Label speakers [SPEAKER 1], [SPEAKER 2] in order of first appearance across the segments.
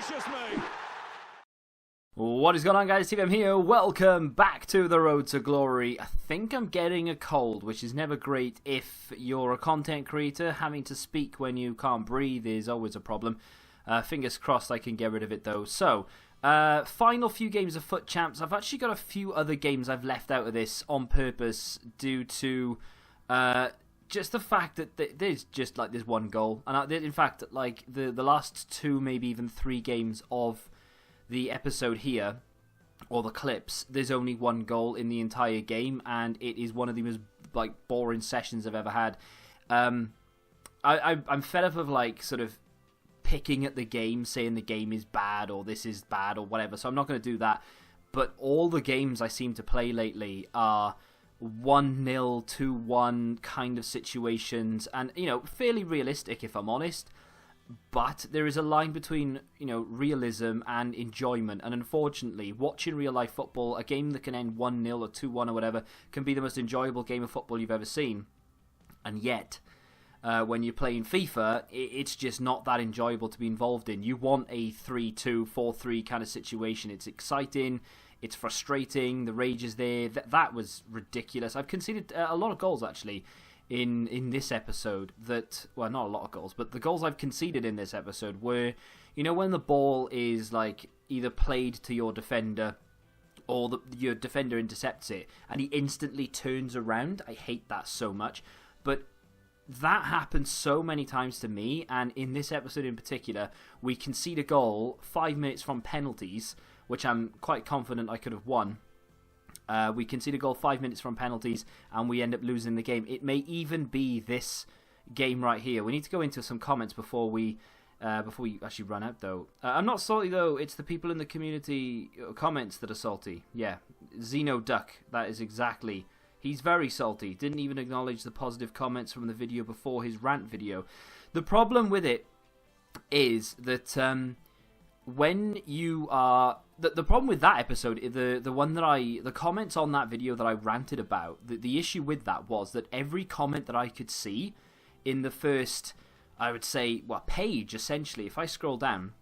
[SPEAKER 1] gracious me!
[SPEAKER 2] What is going on, guys? TVM here. Welcome back to the Road to Glory. I think I'm getting a cold, which is never great if you're a content creator. Having to speak when you can't breathe is always a problem. Fingers crossed I can get rid of it though. So, final few games of Foot Champs. I've actually got a few other games I've left out of this on purpose due to just the fact that there's just like this one goal. And in fact, like the last two, maybe even three games of the episode here, or the clips, there's only one goal in the entire game, and it is one of the most like boring sessions I've ever had. I'm fed up of like sort of picking at the game, saying the game is bad or this is bad or whatever, so I'm not going to do that. But all the games I seem to play lately are 1-0, 2-1 kind of situations, and you know, fairly realistic if I'm honest. But there is a line between, you know, realism and enjoyment. And unfortunately, watching real life football, a game that can end 1-0 or 2-1 or whatever, can be the most enjoyable game of football you've ever seen. And yet, when you're playing FIFA, it's just not that enjoyable to be involved in. You want a 3-2, 4-3 kind of situation. It's exciting. It's frustrating. The rage is there. That was ridiculous. I've conceded a lot of goals, actually, in this episode that, well, not a lot of goals, but the goals I've conceded in this episode were, you know, when the ball is like either played to your defender or your defender intercepts it and he instantly turns around. I hate that so much, but that happens so many times to me, and in this episode in particular, we concede a goal 5 minutes from penalties, which I'm quite confident I could have won. We concede a goal 5 minutes from penalties, and we end up losing the game. It may even be this game right here. We need to go into some comments before we actually run out, though. I'm not salty, though. It's the people in the community comments that are salty. Yeah, Zeno Duck. That is exactly. He's very salty. Didn't even acknowledge the positive comments from the video before his rant video. The problem with it is that when you are the problem with that episode, the comments on that video that I ranted about, the issue with that was that every comment that I could see in the first, I would say, well, page essentially, if I scroll down,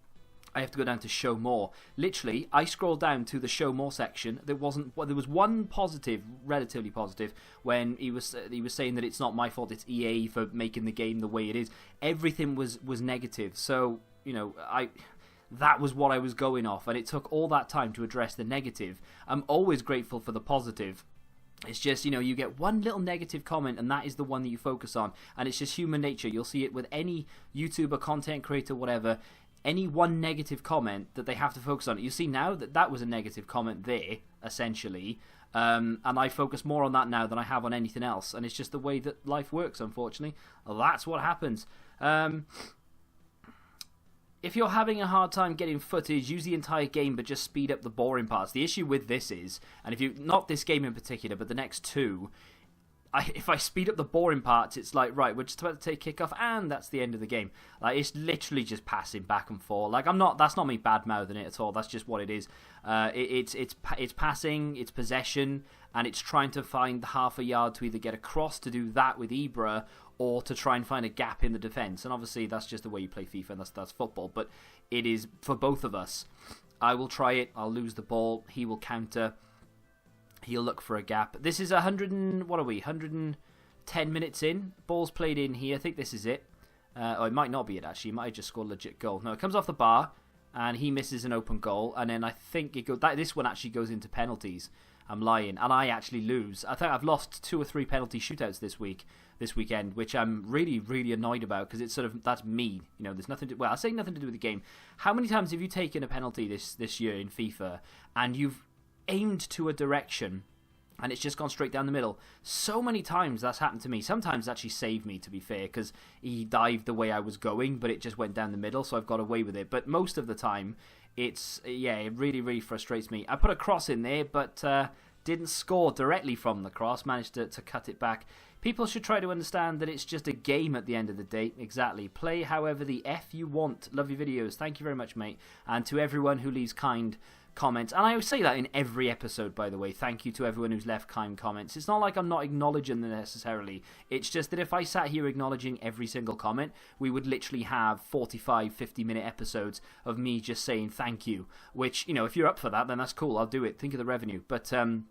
[SPEAKER 2] I have to go down to show more. Literally, I scrolled down to the show more section. There was one positive, relatively positive, when he was saying that it's not my fault, it's EA for making the game the way it is. Everything was negative. So, you know, that was what I was going off, and it took all that time to address the negative. I'm always grateful for the positive. It's just, you know, you get one little negative comment, and that is the one that you focus on, and it's just human nature. You'll see it with any YouTuber, content creator, whatever. Any one negative comment that they have to focus on. You see now that was a negative comment there, essentially, and I focus more on that now than I have on anything else, and it's just the way that life works, unfortunately. That's what happens. If you're having a hard time getting footage, use the entire game, but just speed up the boring parts. The issue with this is, and if you, not this game in particular, but the next two, if I speed up the boring parts, it's like, right, we're just about to take kickoff, and that's the end of the game. Like, it's literally just passing back and forth. Like, that's not me bad-mouthing it at all. That's just what it is. It's passing, it's possession, and it's trying to find half a yard to either get across to do that with Ibra, or to try and find a gap in the defence. And obviously, that's just the way you play FIFA, and that's football. But it is for both of us. I will try it. I'll lose the ball. He will counter. He'll look for a gap. This is 110 minutes in. Ball's played in here. I think this is it. Oh, it might not be it, actually. He might have just scored a legit goal. No, it comes off the bar, and he misses an open goal. And then I think this one actually goes into penalties. I'm lying, and I actually lose. I think I've lost 2 or 3 penalty shootouts this weekend, which I'm really, really annoyed about, because it's sort of, that's me. You know, there's nothing to, well, I say nothing to do with the game. How many times have you taken a penalty this year in FIFA, and you've aimed to a direction, and it's just gone straight down the middle? So many times that's happened to me. Sometimes it actually saved me, to be fair, because he dived the way I was going, but it just went down the middle, so I've got away with it. But most of the time, it really, really frustrates me. I put a cross in there, but didn't score directly from the cross, managed to cut it back. People should try to understand that it's just a game at the end of the day. Exactly. Play however the F you want. Love your videos. Thank you very much, mate. And to everyone who leaves kind comments. And I always say that in every episode, by the way. Thank you to everyone who's left kind comments. It's not like I'm not acknowledging them necessarily. It's just that if I sat here acknowledging every single comment, we would literally have 45, 50-minute episodes of me just saying thank you. Which, you know, if you're up for that, then that's cool. I'll do it. Think of the revenue. But I'm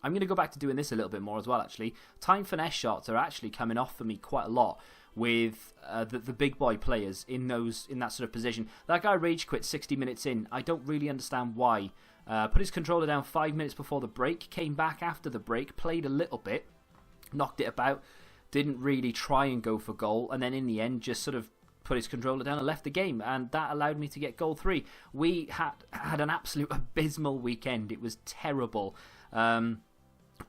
[SPEAKER 2] going to go back to doing this a little bit more as well, actually. Time finesse shots are actually coming off for me quite a lot with the big boy players in that sort of position. That guy rage quit 60 minutes in. I don't really understand why. Put his controller down 5 minutes before the break, came back after the break, played a little bit, knocked it about, didn't really try and go for goal, and then in the end just sort of put his controller down and left the game, and that allowed me to get goal 3. We had an absolute abysmal weekend. It was terrible.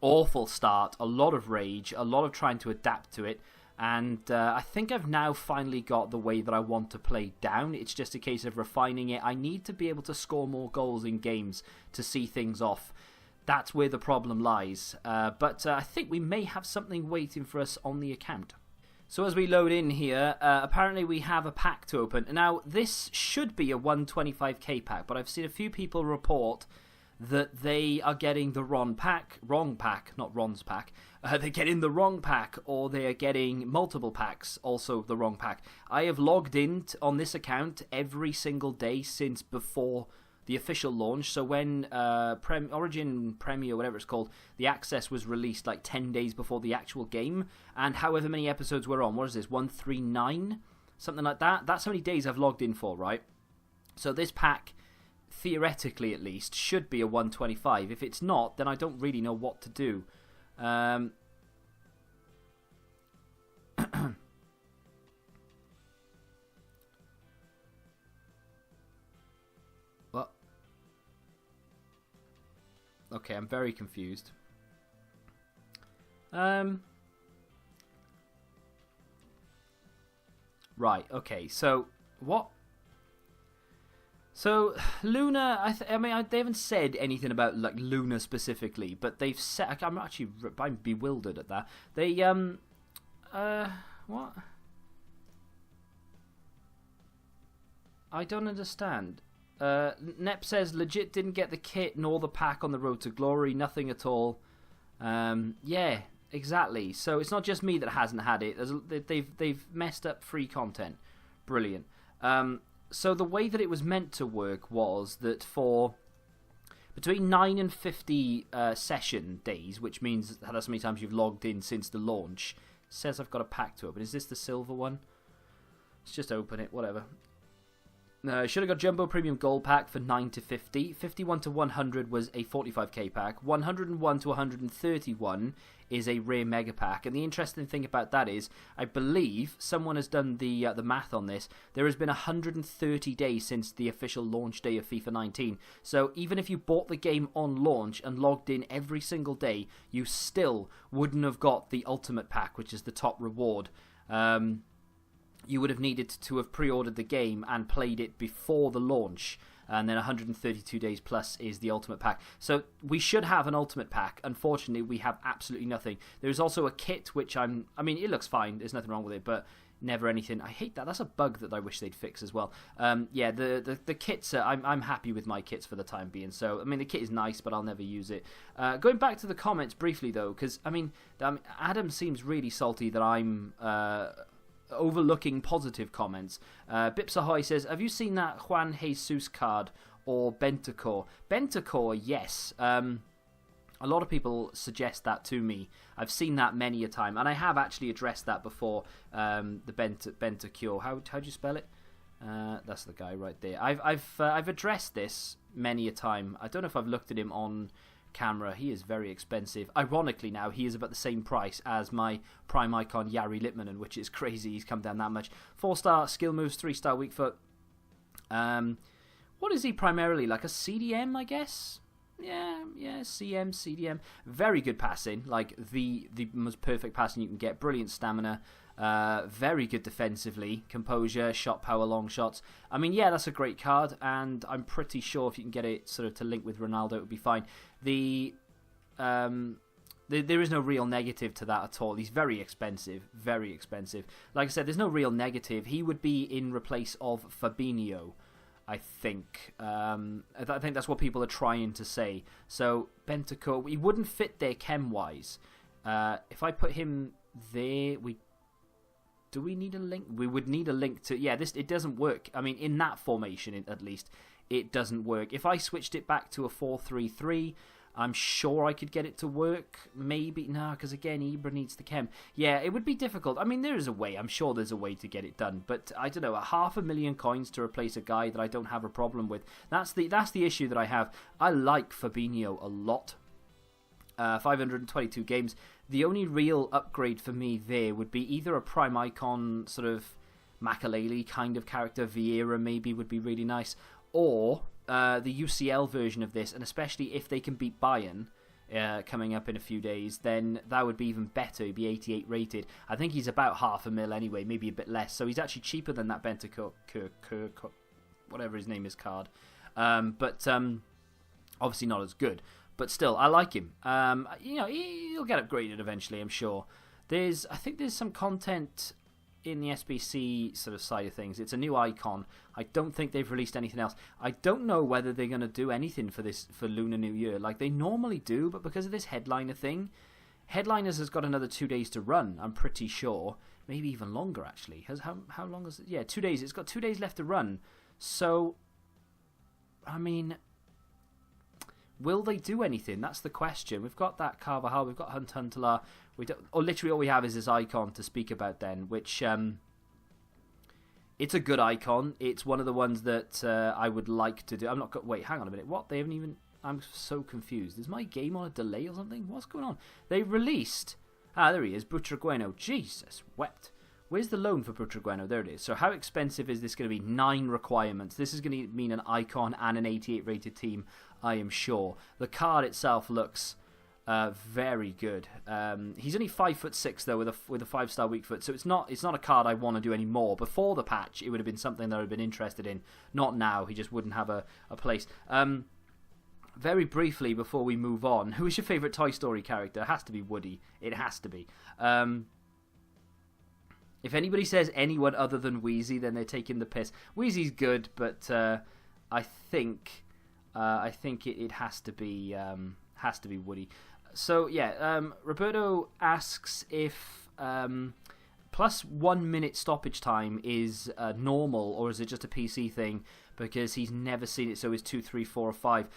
[SPEAKER 2] Awful start, a lot of rage, a lot of trying to adapt to it. And I think I've now finally got the way that I want to play down. It's just a case of refining it. I need to be able to score more goals in games to see things off. That's where the problem lies. But I think we may have something waiting for us on the account. So as we load in here, apparently we have a pack to open. Now, this should be a 125k pack, but I've seen a few people report that they are getting the wrong pack, not Ron's pack. They're getting the wrong pack, or they are getting multiple packs, also the wrong pack. I have logged in on this account every single day since before the official launch. So when Origin Premier, whatever it's called, the access was released like 10 days before the actual game, and however many episodes we're on, what is this, 139? Something like that. That's how many days I've logged in for, right? So this pack, theoretically at least, should be a 125. If it's not, then I don't really know what to do. What? Okay, I'm very confused. Right, okay, so what? So Lunar, I mean, they haven't said anything about like Lunar specifically, but they've said. I'm bewildered at that. They what? I don't understand. Nep says legit didn't get the kit nor the pack on the road to glory, nothing at all. Yeah, exactly. So it's not just me that hasn't had it. They've messed up free content. Brilliant. So the way that it was meant to work was that for between 9 and 50 session days, which means that's how many times you've logged in since the launch, it says I've got a pack to open. Is this the silver one? Let's just open it, whatever. Should have got Jumbo Premium Gold Pack for 9 to 50. 51 to 100 was a 45k pack. 101 to 131 is a rare mega pack. And the interesting thing about that is, I believe someone has done the math on this. There has been 130 days since the official launch day of FIFA 19. So even if you bought the game on launch and logged in every single day, you still wouldn't have got the Ultimate Pack, which is the top reward. You would have needed to have pre-ordered the game and played it before the launch, and then 132 days plus is the Ultimate Pack. So we should have an Ultimate Pack. Unfortunately, we have absolutely nothing. There's also a kit, which I mean, it looks fine. There's nothing wrong with it, but never anything. I hate that. That's a bug that I wish they'd fix as well. Yeah, the kits, I'm happy with my kits for the time being. So, I mean, the kit is nice, but I'll never use it. Going back to the comments briefly, though, because, I mean, Adam seems really salty that I'm overlooking positive comments. Bips Ahoy says, have you seen that Juan Jesus card or Bentacore? Bentacore, yes. A lot of people suggest that to me. I've seen that many a time, and I have actually addressed that before. The Bentacure. How do you spell it? That's the guy right there. I've addressed this many a time. I don't know if I've looked at him on camera. He is very expensive. Ironically, now he is about the same price as my prime icon Jari Litmanen, which is crazy. He's come down that much. 4-star skill moves, 3-star weak foot. What is he primarily? Like a CDM, I guess. Yeah, CM, CDM. Very good passing, like the most perfect passing you can get. Brilliant stamina. Very good defensively. Composure, shot power, long shots. I mean, yeah, that's a great card, and I'm pretty sure if you can get it sort of to link with Ronaldo, it would be fine. There is no real negative to that at all. He's very expensive, very expensive. Like I said, there's no real negative. He would be in replace of Fabinho. I think. I think that's what people are trying to say. So Bentancur, he wouldn't fit there chem-wise. If I put him there, do we need a link? We would need a link to... Yeah, it doesn't work. I mean, in that formation, at least, it doesn't work. If I switched it back to a 4-3-3, I'm sure I could get it to work. Maybe. No, because again, Ibra needs the chem. Yeah, it would be difficult. I mean, there is a way. I'm sure there's a way to get it done. But I don't know, 500,000 coins to replace a guy that I don't have a problem with. That's the issue that I have. I like Fabinho a lot. 522 games. The only real upgrade for me there would be either a prime icon, sort of Makalele kind of character. Vieira maybe would be really nice. Or the UCL version of this, and especially if they can beat Bayern coming up in a few days, then that would be even better. He'd be 88 rated. I think he's about 500,000 anyway, maybe a bit less. So he's actually cheaper than that Bentancur, whatever his name is, card. But obviously not as good. But still, I like him. He'll get upgraded eventually, I'm sure. I think there's some content in the SBC sort of side of things. It's a new icon. I don't think they've released anything else. I don't know whether they're going to do anything for Lunar New Year like they normally do, but because of this headliner thing, Headliners has got another 2 days to run, I'm pretty sure. Maybe even longer, actually. How long is it? Yeah, 2 days. It's got 2 days left to run. So, I mean, will they do anything? That's the question. We've got that Carvajal, we've got Huntelaar. Literally all we have is this icon to speak about then, which it's a good icon. It's one of the ones that I would like to do. Wait, hang on a minute. What? They haven't even... I'm so confused. Is my game on a delay or something? What's going on? They released... there he is. Butragueno. Jesus, wept. Where's the loan for Butragueno? There it is. So how expensive is this going to be? 9 requirements. This is going to mean an icon and an 88 rated team, I am sure. The card itself looks very good. He's only 5'6" though, with a 5-star weak foot. So it's not a card I want to do anymore. Before the patch, it would have been something that I'd been interested in. Not now. He just wouldn't have a place. Very briefly before we move on, who is your favourite Toy Story character? It has to be Woody. It has to be. If anybody says anyone other than Wheezy, then they're taking the piss. Wheezy's good, but I think it has to be Woody. So yeah, Roberto asks if plus 1 minute stoppage time is normal, or is it just a PC thing? Because he's never seen it, so it's 2, 3, 4, or 5.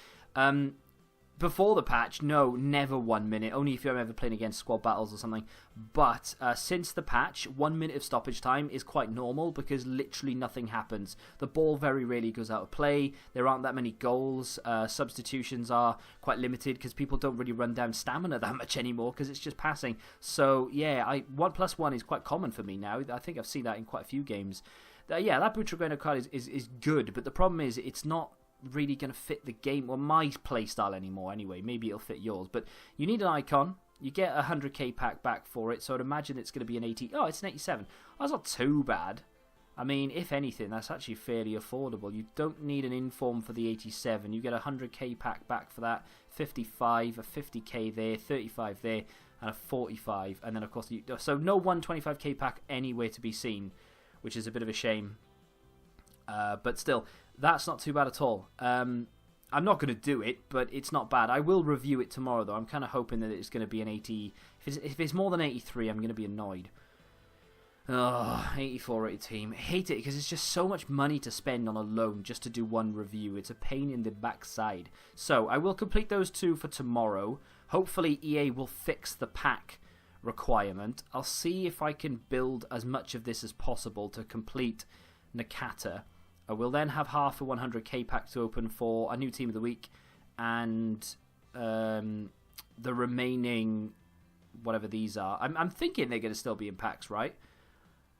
[SPEAKER 2] Before the patch, no, never 1 minute. Only if you're ever playing against squad battles or something. But since the patch, 1 minute of stoppage time is quite normal because literally nothing happens. The ball very rarely goes out of play. There aren't that many goals. Substitutions are quite limited because people don't really run down stamina that much anymore because it's just passing. So yeah, 1+1 is quite common for me now. I think I've seen that in quite a few games. Yeah, that Butragueno card is good, but the problem is it's not really going to fit the game, or my playstyle anymore anyway. Maybe it'll fit yours, but you need an icon. You get a 100k pack back for it, so I'd imagine it's going to be an 80. Oh, it's an 87. That's not too bad. I mean, if anything, that's actually fairly affordable. You don't need an inform for the 87. You get a 100k pack back for that, 55, a 50k there, 35 there, and a 45. And then, of course, so no 125k pack anywhere to be seen, which is a bit of a shame. But still, that's not too bad at all. I'm not going to do it, but it's not bad. I will review it tomorrow, though. I'm kind of hoping that it's going to be an 80. If it's more than 83, I'm going to be annoyed. Oh, 84 rated team. I hate it because it's just so much money to spend on a loan just to do one review. It's a pain in the backside. So I will complete those 2 for tomorrow. Hopefully EA will fix the pack requirement. I'll see if I can build as much of this as possible to complete Nakata. I will then have half a 100k pack to open for a new team of the week, and the remaining, whatever these are. I'm thinking they're going to still be in packs, right?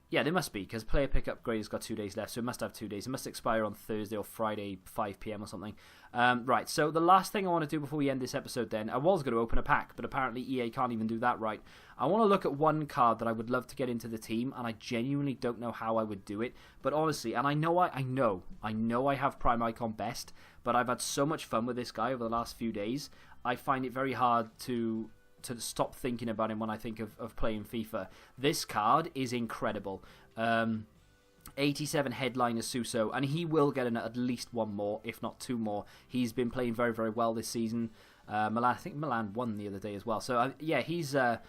[SPEAKER 2] Yeah, they must be, because player pick upgrade has got 2 days left, so it must have 2 days. It must expire on Thursday or Friday, 5 PM or something. Right, so the last thing I want to do before we end this episode then, I was going to open a pack, but apparently EA can't even do that right. I want to look at one card that I would love to get into the team, and I genuinely don't know how I would do it. But honestly, and I know I have Prime Icon best, but I've had so much fun with this guy over the last few days, I find it very hard to stop thinking about him when I think of playing FIFA. This card is incredible. 87 headliner Suso, and he will get at least one more, if not two more. He's been playing very, very well this season. I think Milan won the other day as well. So yeah, he's on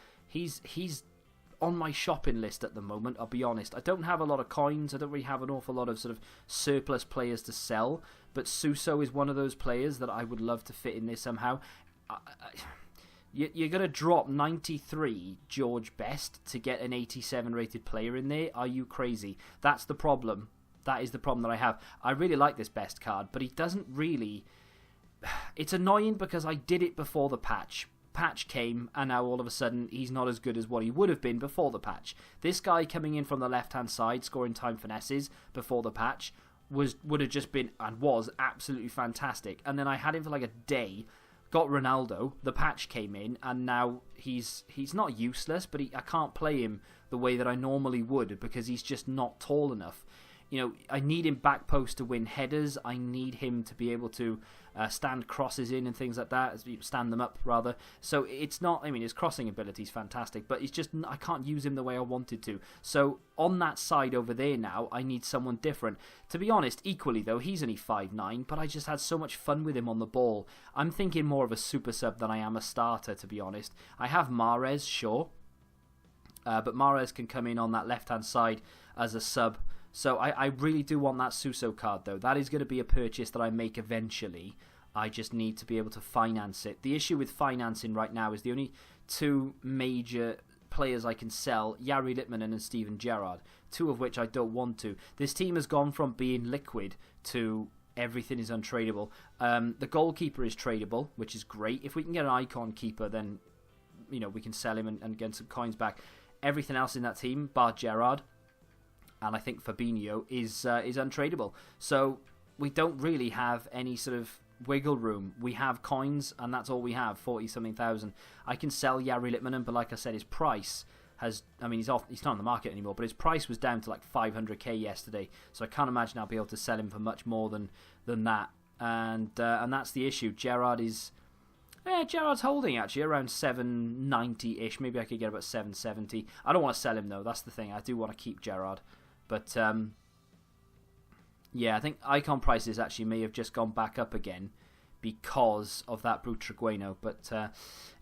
[SPEAKER 2] my shopping list at the moment. I'll be honest. I don't have a lot of coins. I don't really have an awful lot of sort of surplus players to sell. But Suso is one of those players that I would love to fit in there somehow. You're going to drop 93 George Best to get an 87 rated player in there? Are you crazy? That's the problem. That is the problem that I have. I really like this Best card, but he doesn't really... It's annoying because I did it before the patch. Patch came, and now all of a sudden he's not as good as what he would have been before the patch. This guy coming in from the left-hand side, scoring time finesses before the patch, would have just been, and was, absolutely fantastic. And then I had him for like a day... Got Ronaldo, the patch came in, and now he's not useless, but I can't play him the way that I normally would because he's just not tall enough. You know, I need him back post to win headers. I need him to be able to stand crosses in and things like that, stand them up rather. So it's not, I mean, his crossing ability is fantastic, but it's just, I can't use him the way I wanted to. So on that side over there now, I need someone different. To be honest, equally though, he's only 5'9", but I just had so much fun with him on the ball. I'm thinking more of a super sub than I am a starter, to be honest. I have Mahrez, sure, but Mahrez can come in on that left-hand side as a sub. So I really do want that Suso card, though. That is going to be a purchase that I make eventually. I just need to be able to finance it. The issue with financing right now is the only two major players I can sell, Jari Litmanen and Steven Gerrard, two of which I don't want to. This team has gone from being liquid to everything is untradeable. The goalkeeper is tradable, which is great. If we can get an icon keeper, then we can sell him and get some coins back. Everything else in that team, bar Gerrard, and I think Fabinho is untradeable. So we don't really have any sort of wiggle room. We have coins, and that's all we have, 40-something thousand. I can sell Jari Litmanen, but like I said, his price has... I mean, he's not on the market anymore, but his price was down to like 500k yesterday. So I can't imagine I'll be able to sell him for much more than that. And that's the issue. Gerrard's holding, actually, around 790-ish. Maybe I could get about 770. I don't want to sell him, though. That's the thing. I do want to keep Gerrard. But, yeah, I think icon prices actually may have just gone back up again because of that Butragueno. But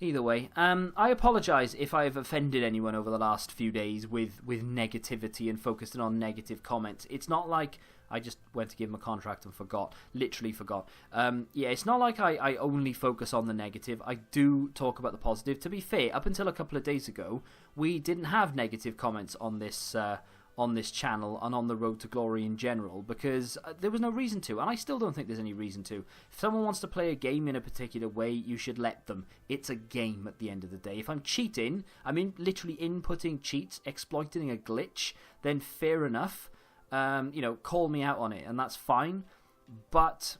[SPEAKER 2] either way, I apologise if I've offended anyone over the last few days with negativity and focusing on negative comments. It's not like I just went to give him a contract and forgot. Literally forgot. Yeah, it's not like I only focus on the negative. I do talk about the positive. To be fair, up until a couple of days ago, we didn't have negative comments on this channel and on the Road to Glory in general because there was no reason to, and I still don't think there's any reason to. If someone wants to play a game in a particular way, you should let them. It's a game at the end of the day. If I'm cheating, I mean literally inputting cheats, exploiting a glitch, then fair enough. Call me out on it, and that's fine. But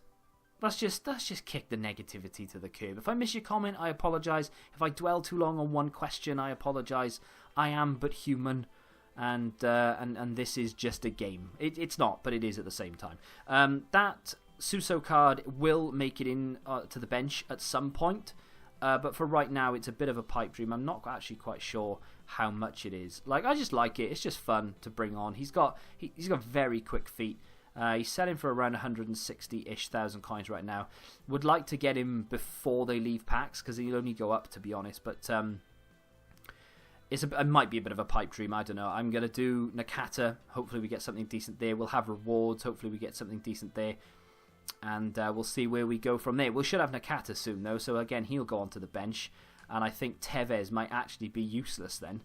[SPEAKER 2] let's just kick the negativity to the curb. If I miss your comment, I apologise. If I dwell too long on one question, I apologise. I am but human. And this is just a game. It's not, but it is at the same time. That Suso card will make it in to the bench at some point, but for right now, it's a bit of a pipe dream. I'm not actually quite sure how much it is. Like, I just like it. It's just fun to bring on. He's got very quick feet. He's selling for around 160-ish thousand coins right now. Would like to get him before they leave packs because he'll only go up, to be honest. But it might be a bit of a pipe dream, I don't know. I'm going to do Nakata. Hopefully we get something decent there. We'll have rewards. Hopefully we get something decent there. And we'll see where we go from there. We should have Nakata soon, though. So, again, he'll go onto the bench. And I think Tevez might actually be useless then.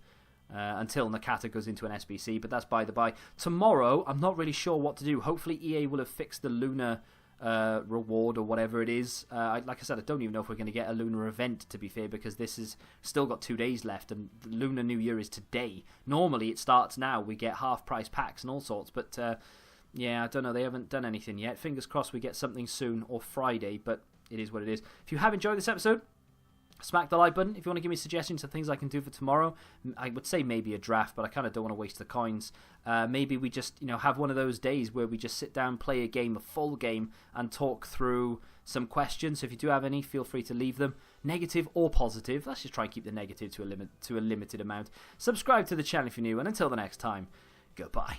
[SPEAKER 2] Until Nakata goes into an SBC. But that's by the by. Tomorrow, I'm not really sure what to do. Hopefully EA will have fixed the Lunar reward or whatever it is. Like I said, I don't even know if we're going to get a Lunar event, to be fair, because this has still got 2 days left and Lunar New Year is today. Normally it starts now. We get half price packs and all sorts, but yeah, I don't know. They haven't done anything yet. Fingers crossed we get something soon or Friday, but it is what it is. If you have enjoyed this episode, smack the like button. If you want to give me suggestions of things I can do for tomorrow, I would say maybe a draft, but I kind of don't want to waste the coins. Maybe we just have one of those days where we just sit down, play a game, a full game, and talk through some questions. So if you do have any, feel free to leave them, negative or positive. Let's just try and keep the negative to a limited amount. Subscribe to the channel if you're new, and until the next time, goodbye.